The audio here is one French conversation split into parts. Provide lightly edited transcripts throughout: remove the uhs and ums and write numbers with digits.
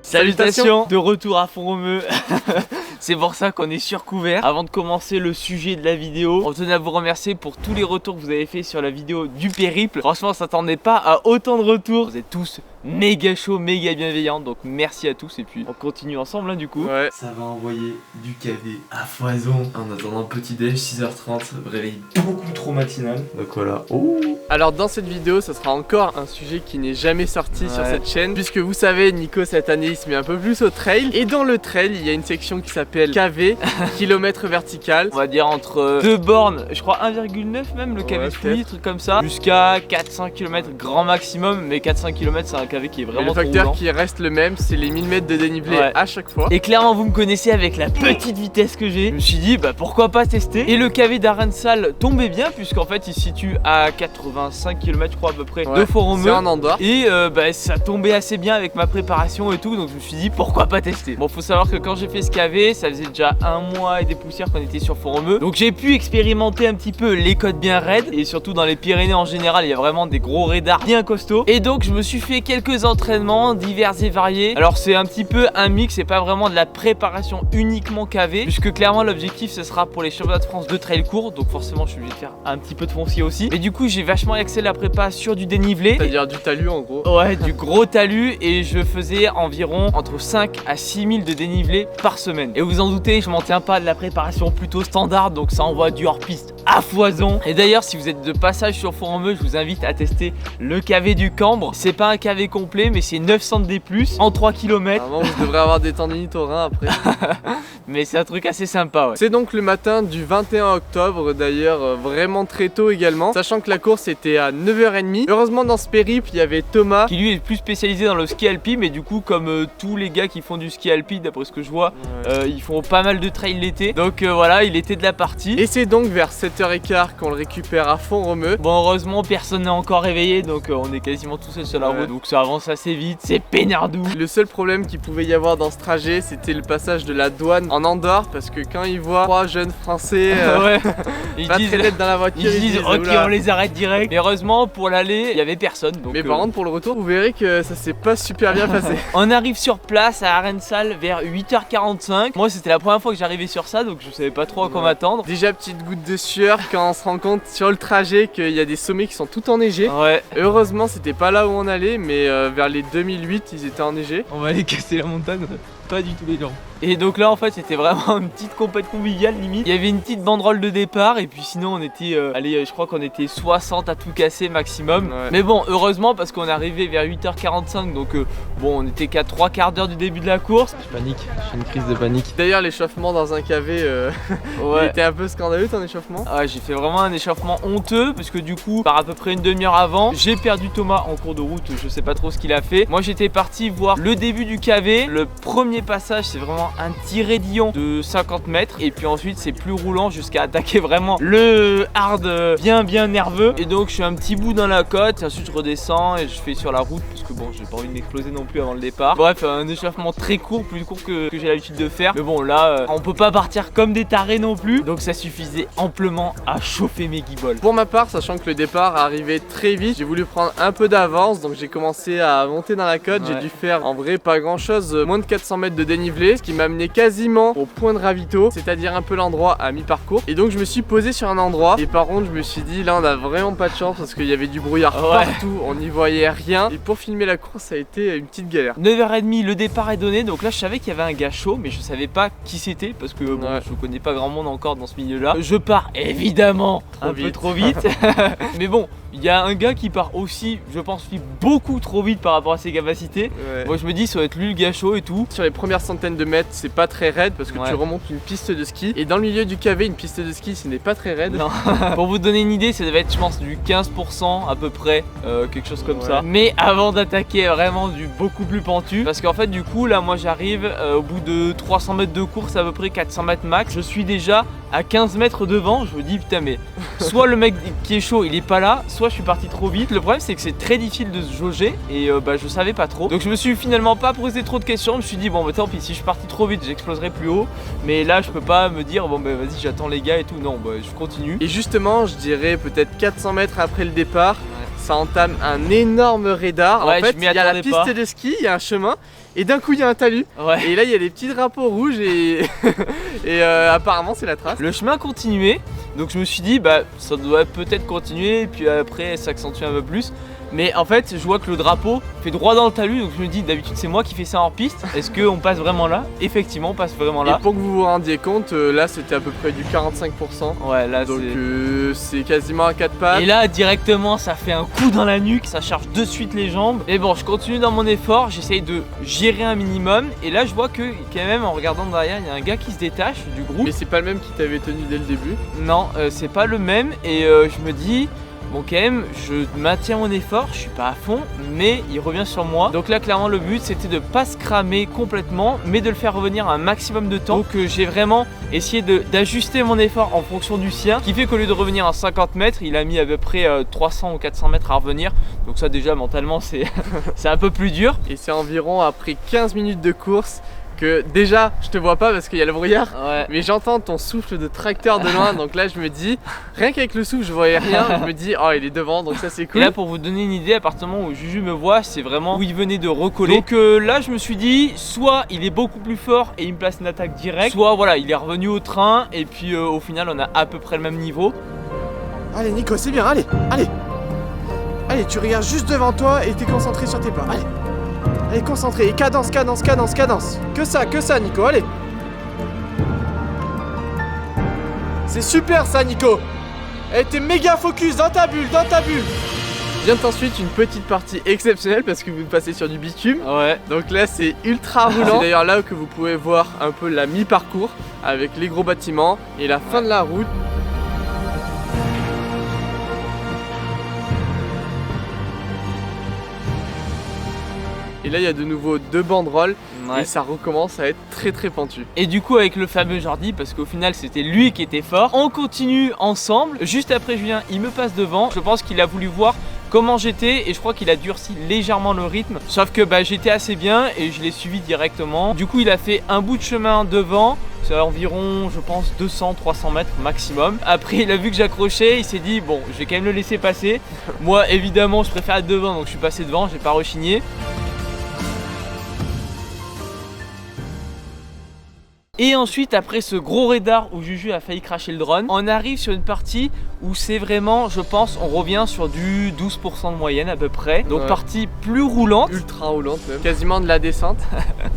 Salutations, de retour à fond romeu. C'est pour ça qu'on est sur couvert. Avant de commencer le sujet de la vidéo, on tenait à vous remercier pour tous les retours que vous avez fait sur la vidéo du périple. Franchement, on s'attendait pas à autant de retours. Vous êtes tous méga chauds, méga bienveillants, donc merci à tous. Et puis on continue ensemble hein, du coup. Ouais. Ça va envoyer du KV à foison. En attendant petit déj, 6h30, réveil beaucoup trop matinal. Donc voilà. Oh. Alors dans cette vidéo, ça sera encore un sujet qui n'est jamais sorti sur cette chaîne. Puisque vous savez, Nico cette année il se met un peu plus au trail. Et dans le trail, il y a une section qui s'appelle KV, kilomètre vertical. On va dire entre 2 bornes, je crois 1,9 même le KV free, truc comme ça, jusqu'à 400 km grand maximum. Mais 400 km c'est un KV qui est vraiment trop roulant. Le facteur qui qui reste le même, c'est les 1000 mètres de dénivelé à chaque fois. Et clairement vous me connaissez avec la petite vitesse que j'ai. Je me suis dit bah pourquoi pas tester. Et le KV d'Arensal tombait bien puisqu'en fait il se situe à 85 km je crois à peu près de Fort-Romeu. C'est en Andorre. Et bah, ça tombait assez bien avec ma préparation et tout. Donc je me suis dit pourquoi pas tester. Bon faut savoir que quand j'ai fait ce KV, ça faisait déjà un mois et des poussières qu'on était sur Fort-Romeu. Donc j'ai pu expérimenter un petit peu les côtes bien raides. Et surtout dans les Pyrénées en général il y a vraiment des gros raidards bien costauds. Et donc je me suis fait quelques entraînements divers et variés. Alors c'est un petit peu un mix, c'est pas vraiment de la préparation uniquement KV, puisque clairement l'objectif ce sera pour les championnats de France de trail court. Donc forcément je suis obligé de faire un petit peu de foncier aussi. Et du coup j'ai vachement axé la prépa sur du dénivelé. C'est-à-dire du talus en gros. Ouais, du gros talus. Et je faisais environ entre 5 à 6000 de dénivelé par semaine. Et vous en doutez, je m'en tiens pas de la préparation plutôt standard, donc ça envoie du hors-piste à foison. Et d'ailleurs si vous êtes de passage sur Fort-Romeu, je vous invite à tester le KV du Cambre. C'est pas un KV complet mais c'est 900 D+, en 3 km. Vraiment vous devrez avoir des tendinites au rein après. Mais c'est un truc assez sympa ouais. C'est donc le matin du 21 octobre d'ailleurs, vraiment très tôt également. Sachant que la course était à 9h30. Heureusement dans ce périple il y avait Thomas qui lui est plus spécialisé dans le ski alpi. Mais du coup comme tous les gars qui font du ski alpi d'après ce que je vois, ils font pas mal de trail l'été. Donc voilà, il était de la partie. Et c'est donc vers 7h15 qu'on le récupère à Font-Romeu. Bon heureusement personne n'est encore réveillé. Donc on est quasiment tout seul sur la route. Donc ça avance assez vite, c'est peinardou. Le seul problème qu'il pouvait y avoir dans ce trajet, c'était le passage de la douane en Andorre. Parce que quand ils voient 3 jeunes français ils pas disent, très net dans la voiture, ils disent ok on les arrête direct. Mais heureusement pour l'aller il y avait personne donc, mais par contre pour le retour vous verrez que ça s'est pas super bien passé. On arrive sur place à Arensal vers 8h45. Moi c'était la première fois que j'arrivais sur ça, donc je savais pas trop à quoi m'attendre. Déjà petite goutte de sueur quand on se rend compte sur le trajet qu'il y a des sommets qui sont tout enneigés. Heureusement c'était pas là où on allait, mais vers les 2008 ils étaient enneigés. On va aller casser la montagne, pas du tout les gens. Et donc là en fait c'était vraiment une petite compète conviviale limite. Il y avait une petite banderole de départ et puis sinon on était allez je crois qu'on était 60 à tout casser maximum. Mais bon heureusement parce qu'on est arrivé vers 8h45 donc bon on était qu'à 3 quarts d'heure du début de la course. Je panique, j'ai une crise de panique. D'ailleurs l'échauffement dans un KV il était un peu scandaleux ton échauffement. J'ai fait vraiment un échauffement honteux parce que du coup par à peu près une demi-heure avant j'ai perdu Thomas en cours de route, je sais pas trop ce qu'il a fait. Moi j'étais parti voir le début du KV. Le premier passage c'est vraiment un tiré d'Ion de 50 mètres et puis ensuite c'est plus roulant jusqu'à attaquer vraiment le hard bien nerveux. Et donc je suis un petit bout dans la côte, ensuite je redescends et je fais sur la route parce que bon j'ai pas envie d'exploser non plus avant le départ. Bref un échauffement très court, plus court que j'ai l'habitude de faire. Mais bon là on peut pas partir comme des tarés non plus, donc ça suffisait amplement à chauffer mes guibolles. Pour ma part, sachant que le départ arrivait très vite, j'ai voulu prendre un peu d'avance, donc j'ai commencé à monter dans la côte. J'ai dû faire en vrai pas grand chose, moins de 400 mètres de dénivelé, ce qui m'a amené quasiment au point de ravito, c'est-à-dire un peu l'endroit à mi-parcours. Et donc je me suis posé sur un endroit et par contre je me suis dit là on a vraiment pas de chance parce qu'il y avait du brouillard partout, on n'y voyait rien. Et pour filmer la course ça a été une petite galère. 9h30 le départ est donné, donc là je savais qu'il y avait un gars chaud mais je savais pas qui c'était parce que bon, je connais pas grand monde encore dans ce milieu là. Je pars évidemment un peu trop vite mais bon il y a un gars qui part aussi je pense beaucoup trop vite par rapport à ses capacités. Moi je me dis ça va être lui le gars chaud et tout. Sur les premières centaines de mètres c'est pas très raide parce que tu remontes une piste de ski et dans le milieu du KV une piste de ski ce n'est pas très raide. Non. Pour vous donner une idée ça devait être je pense du 15% à peu près, quelque chose comme ça. Mais avant d'attaquer vraiment du beaucoup plus pentu parce qu'en fait du coup là moi j'arrive au bout de 300 mètres de course à peu près 400 mètres max. Je suis déjà à 15 mètres devant, je me dis putain mais soit le mec qui est chaud il est pas là, soit je suis parti trop vite. Le problème c'est que c'est très difficile de se jauger et je savais pas trop. Donc je me suis finalement pas posé trop de questions, je me suis dit bon bah tant pis si je suis parti trop vite j'exploserai plus haut. Mais là je peux pas me dire bon bah vas-y j'attends les gars et tout, non bah je continue. Et justement je dirais peut-être 400 mètres après le départ ça entame un énorme radar. En fait il y a la piste de ski, il y a un chemin et d'un coup il y a un talus. Ouais. Et là il y a des petits drapeaux rouges et, et apparemment c'est la trace. Le chemin continuait, donc je me suis dit bah ça doit peut-être continuer et puis après s'accentuer un peu plus. Mais en fait je vois que le drapeau fait droit dans le talus, donc je me dis d'habitude c'est moi qui fais ça hors piste. Est-ce qu'on passe vraiment là? Effectivement on passe vraiment là. Et pour que vous vous rendiez compte, là c'était à peu près du 45%. Ouais là donc c'est quasiment à 4 pattes. Et là directement ça fait un coup dans la nuque, ça charge de suite les jambes. Mais bon je continue dans mon effort, j'essaye de gérer un minimum. Et là je vois que quand même en regardant derrière il y a un gars qui se détache du groupe. Mais c'est pas le même qui t'avait tenu dès le début? Non c'est pas le même et je me dis... Bon quand même je maintiens mon effort, je suis pas à fond mais il revient sur moi. Donc là clairement le but c'était de pas se cramer complètement mais de le faire revenir un maximum de temps. Donc j'ai vraiment essayé d'ajuster mon effort en fonction du sien. Ce qui fait qu'au lieu de revenir à 50 mètres il a mis à peu près 300 ou 400 mètres à revenir. Donc ça déjà mentalement c'est un peu plus dur. Et c'est environ après 15 minutes de course que déjà je te vois pas parce qu'il y a le brouillard, mais j'entends ton souffle de tracteur de loin. Donc là je me dis, rien qu'avec le souffle je voyais rien, je me dis oh il est devant donc ça c'est cool. Et là pour vous donner une idée, à partir du moment où Juju me voit, c'est vraiment où il venait de recoller. Donc là je me suis dit soit il est beaucoup plus fort et il me place une attaque directe, soit voilà il est revenu au train et puis au final on a à peu près le même niveau. Allez Nico c'est bien, allez tu regardes juste devant toi et t'es concentré sur tes pas, allez concentré, et cadence. Que ça Nico, allez. C'est super ça Nico. T'es méga focus dans ta bulle. Vient ensuite une petite partie exceptionnelle parce que vous passez sur du bitume. Ouais. Donc là c'est ultra roulant. C'est d'ailleurs là que vous pouvez voir un peu la mi-parcours avec les gros bâtiments et la fin de la route. Et là il y a de nouveau 2 banderoles et ça recommence à être très pentu. Et du coup avec le fameux Jordi, parce qu'au final c'était lui qui était fort, on continue ensemble. Juste après Julien il me passe devant. Je pense qu'il a voulu voir comment j'étais et je crois qu'il a durci légèrement le rythme. Sauf que j'étais assez bien et je l'ai suivi directement. Du coup il a fait un bout de chemin devant. C'est environ je pense 200-300 mètres maximum. Après il a vu que j'accrochais, il s'est dit bon je vais quand même le laisser passer. Moi évidemment je préfère être devant donc je suis passé devant, j'ai pas rechigné. Et ensuite après ce gros radar où Juju a failli cracher le drone, on arrive sur une partie où c'est vraiment, je pense, on revient sur du 12% de moyenne à peu près. Donc partie plus roulante. Ultra roulante même. Quasiment de la descente.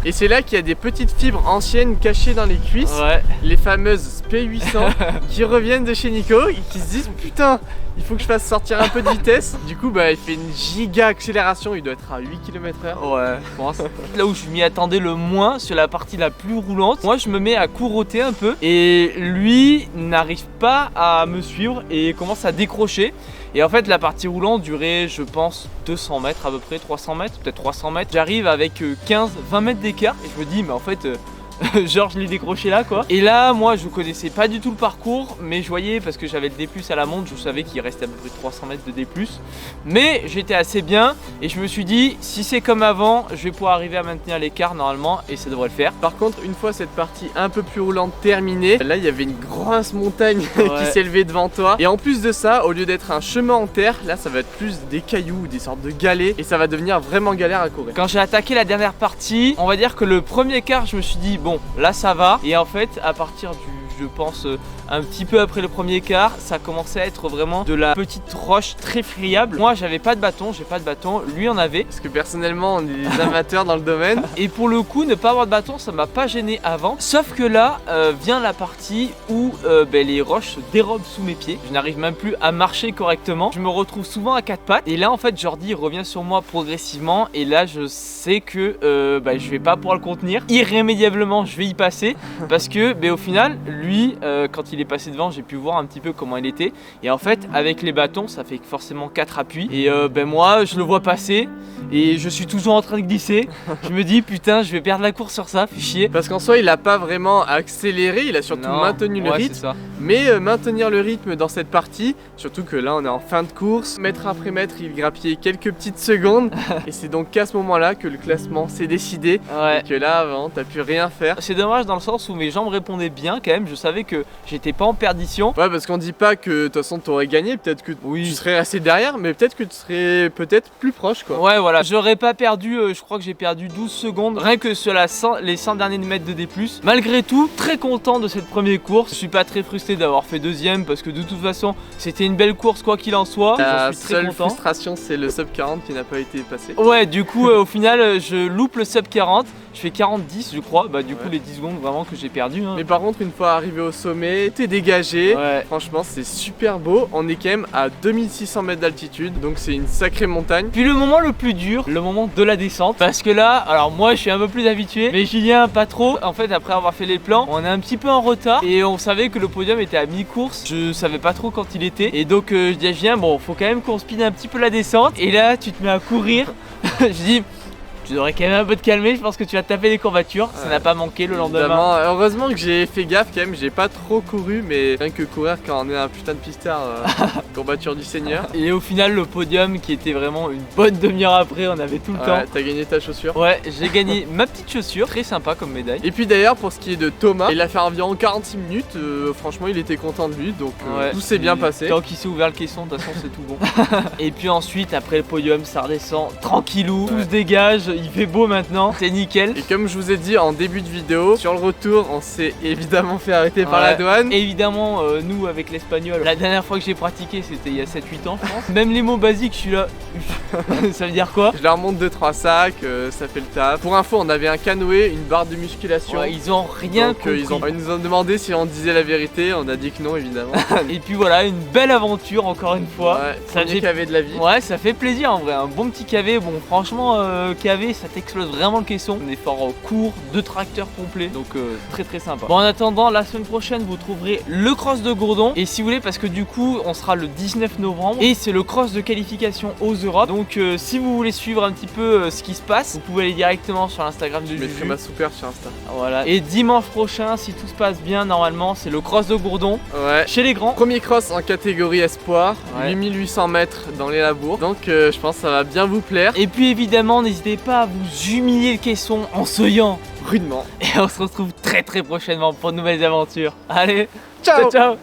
Et c'est là qu'il y a des petites fibres anciennes cachées dans les cuisses. Les fameuses P800 qui reviennent de chez Nico et qui se disent putain il faut que je fasse sortir un peu de vitesse. Du coup il fait une giga accélération, il doit être à 8 km/h. Ouais je pense. Là où je m'y attendais le moins, sur la partie la plus roulante, moi je me mets à couroter un peu et lui n'arrive pas à me suivre et commence à décrocher. Et en fait la partie roulante durait je pense 200 mètres à peu près, 300 mètres, peut-être 300 mètres. J'arrive avec 15-20 mètres d'écart et je me dis mais en fait genre je l'ai décroché là quoi. Et là moi je connaissais pas du tout le parcours, mais je voyais parce que j'avais le D+ à la montre, je savais qu'il restait à peu près 300 mètres de D+. Mais j'étais assez bien et je me suis dit si c'est comme avant je vais pouvoir arriver à maintenir l'écart normalement et ça devrait le faire. Par contre une fois cette partie un peu plus roulante terminée, là il y avait une grosse montagne qui s'élevait devant toi. Et en plus de ça, au lieu d'être un chemin en terre, là ça va être plus des cailloux, des sortes de galets et ça va devenir vraiment galère à courir. Quand j'ai attaqué la dernière partie, on va dire que le premier quart je me suis dit bon là ça va, et en fait à partir du je pense un petit peu après le premier quart, ça commençait à être vraiment de la petite roche très friable. Moi j'avais pas de bâton, j'ai pas de bâton, lui en avait. Parce que personnellement on est des amateurs dans le domaine. Et pour le coup ne pas avoir de bâton ça m'a pas gêné avant. Sauf que là vient la partie où les roches se dérobent sous mes pieds. Je n'arrive même plus à marcher correctement. Je me retrouve souvent à 4 pattes. Et là en fait Jordi revient sur moi progressivement. Et là je sais que je vais pas pouvoir le contenir. Irrémédiablement je vais y passer. Parce que au final lui quand il est passé devant j'ai pu voir un petit peu comment il était. Et en fait avec les bâtons ça fait forcément 4 appuis. Et moi je le vois passer et je suis toujours en train de glisser. Je me dis putain je vais perdre la course sur ça, fait chier. Parce qu'en soi il a pas vraiment accéléré, il a surtout maintenu le rythme. Mais maintenir le rythme dans cette partie, surtout que là on est en fin de course, mètre après mètre il grappillait quelques petites secondes. Et c'est donc qu'à ce moment là que le classement s'est décidé. Et que là avant t'as pu rien faire. C'est dommage dans le sens où mes jambes répondaient bien quand même. Je savais que j'étais pas en perdition. Ouais parce qu'on dit pas que de toute façon t'aurais gagné, peut-être que tu serais resté derrière, mais peut-être que tu serais plus proche quoi. Ouais voilà, voilà, j'aurais pas perdu, je crois que j'ai perdu 12 secondes rien que sur les 100 derniers mètres de D+. Malgré tout, très content de cette première course. Je suis pas très frustré d'avoir fait deuxième parce que de toute façon c'était une belle course quoi qu'il en soit. La J'en suis très seule content. frustration c'est le sub 40 qui n'a pas été passé. Ouais, du coup au final je loupe le sub 40. Je fais 40-10 je crois, bah du coup les 10 secondes vraiment que j'ai perdu hein. Mais par contre une fois arrivé au sommet, t'es dégagé, franchement c'est super beau, on est quand même à 2600 mètres d'altitude, donc c'est une sacrée montagne. Puis le moment le plus dur, le moment de la descente, parce que là, alors moi je suis un peu plus habitué, mais Julien pas trop. En fait après avoir fait les plans, on est un petit peu en retard et on savait que le podium était à mi-course, je savais pas trop quand il était. Et donc je dis à Julien, bon faut quand même qu'on speed un petit peu la descente. Et là tu te mets à courir, je dis... Tu devrais quand même un peu te calmer, je pense que tu vas taper des courbatures, ça n'a pas manqué le lendemain. Évidemment, heureusement que j'ai fait gaffe quand même, j'ai pas trop couru, mais rien que courir quand on est un putain de pistard, courbature du Seigneur. Et au final le podium qui était vraiment une bonne demi-heure après, on avait tout le temps. T'as gagné ta chaussure. Ouais, j'ai gagné ma petite chaussure, très sympa comme médaille. Et puis d'ailleurs pour ce qui est de Thomas, il a fait environ 46 minutes, franchement il était content de lui, donc tout s'est bien passé. Tant qu'il s'est ouvert le caisson, de toute façon c'est tout bon. Et puis ensuite après le podium ça redescend tranquillou, tout se dégage. Il fait beau maintenant, c'est nickel. Et comme je vous ai dit en début de vidéo, sur le retour on s'est évidemment fait arrêter par la douane. Évidemment nous avec l'espagnol, la dernière fois que j'ai pratiqué c'était il y a 7-8 ans je pense. Même les mots basiques je suis là, ça veut dire quoi? Je leur monte 2-3 sacs, ça fait le taf. Pour info on avait un canoë, une barre de musculation. Ils ont rien compris. Ils nous ont demandé si on disait la vérité, on a dit que non évidemment. Et puis voilà, une belle aventure encore une fois. Ça fait cavé de la vie. Ouais, ça fait plaisir en vrai, un bon petit cavé. Bon franchement cavé ça t'explose vraiment le caisson. Un effort court, 2 tracteurs complets, donc très très sympa. Bon en attendant, la semaine prochaine vous trouverez le cross de Gourdon. Et si vous voulez, parce que du coup on sera le 19 novembre et c'est le cross de qualification aux Europes. Donc si vous voulez suivre un petit peu ce qui se passe, vous pouvez aller directement sur l'Instagram de Juju. Je mettrai ma soupère sur Insta. Voilà. Et dimanche prochain, si tout se passe bien, normalement c'est le cross de Gourdon. Ouais. Chez les grands. Premier cross en catégorie espoir, 8800 mètres dans les labours. Donc je pense que ça va bien vous plaire. Et puis évidemment, n'hésitez pas à vous humilier le caisson en saillant rudement. Et on se retrouve très très prochainement pour de nouvelles aventures. Allez, ciao, ciao.